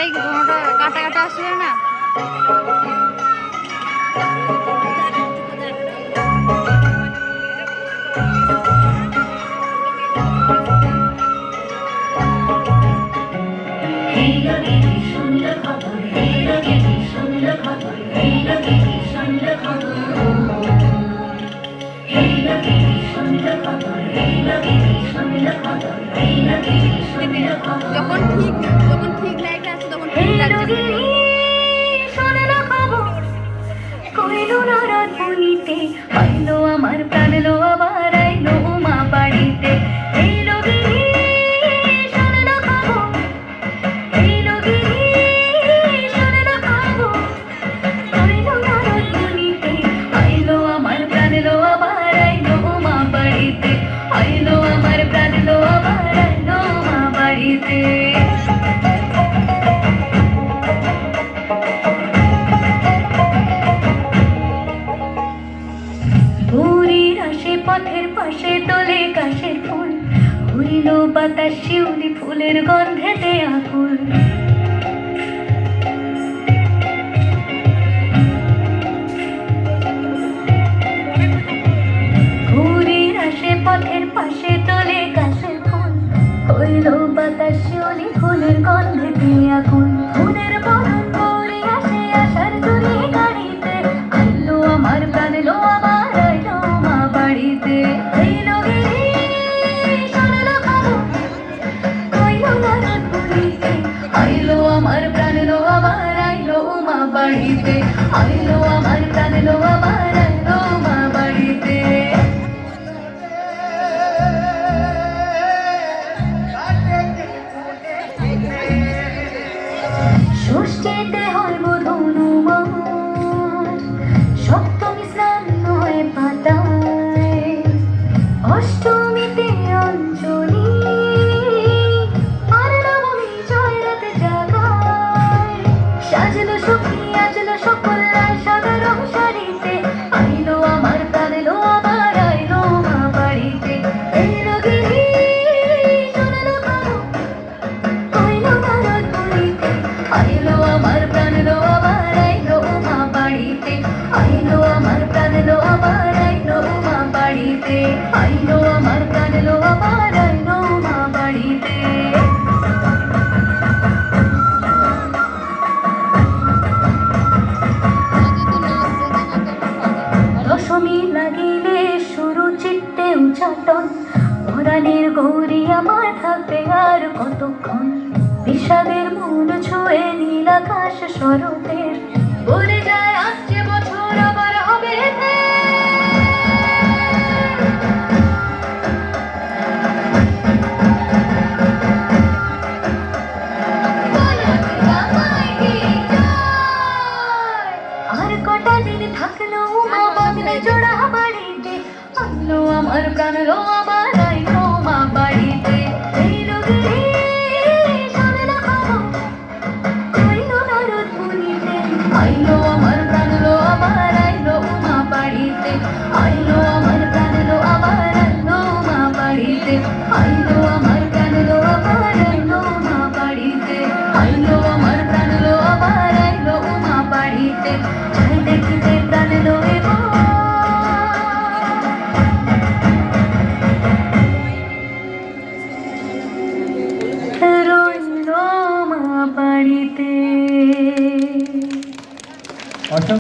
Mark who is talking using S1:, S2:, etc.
S1: তাই ঘোড়াটা কাটা কাটা আসছিল না। যখন ঠিক লাইটে আছে তখন ঠিক লাগছে।
S2: আমার প্রাণ লো আবার আইলো মা বাড়িতে। পথের পাশে তোলে কাশের ফুল, হইল বাতাস শিউলি ফুলের গন্ধেতে আকুল। ঘুরির আসে পথের পাশে তোলে কাশের ফুল, হইল বাতাস শিউলি ফুলের গন্ধেতে আকুল। ফুলের বরণ করে আসে আশার চুরি গাড়িতে, আইলো আমার প্রাণ লো আমার আইলো মা বাড়িতে। আইলো আমার প্রাণ লো আমার আইলো মা বাড়িতে, আইলো আমার প্রাণ লো আমার আইলো মা বাড়িতে। ষষ্ঠীতে হয় ধনুমাস, সপ্তমী স্নান হয় পাতায়, অষ্টমীতে অঞ্জলি, আর নবমী জয় রাতে জাগায়। সাজলো সখী আজলো সকল সাদা রং শাড়িতে, আইলো আমার প্রাণ লো আবার আইলো মা বাড়িতে। এলো গিরি শোনালো কারো, কইলো নারদ মুনিতে, আইলো আমার প্রাণ লো আবার আইলো মা বাড়িতে, আইলো আমার প্রাণ লো আবার আইলো মা বাড়িতে, আইলো আমার প্রাণ লো আবার আইলো মা বাড়িতে। দশমী লাগিলে শুরু চিত্তে উচ্চাটন, পরাণের গৌরী আমার থাকবে আর কতক্ষণ। বিষাদের মূল ছুঁয়ে নীল আকাশ শরতের, বলে যায় আসছে বছর আবার হবে আর কটা দিন থাকলো মা বাগনে জোড়া বাড়িতে, আইলো আমার প্রাণ লো আবার আইলো মা বাড়িতে। এইলো গিরি শোনালো কারো, কইলো নারদ মুনিতে, আইলো আমার প্রাণ লো আবার আইলো মা বাড়িতে, আইলো আমার প্রাণ লো আবার আইলো মা বাড়িতে, আইলো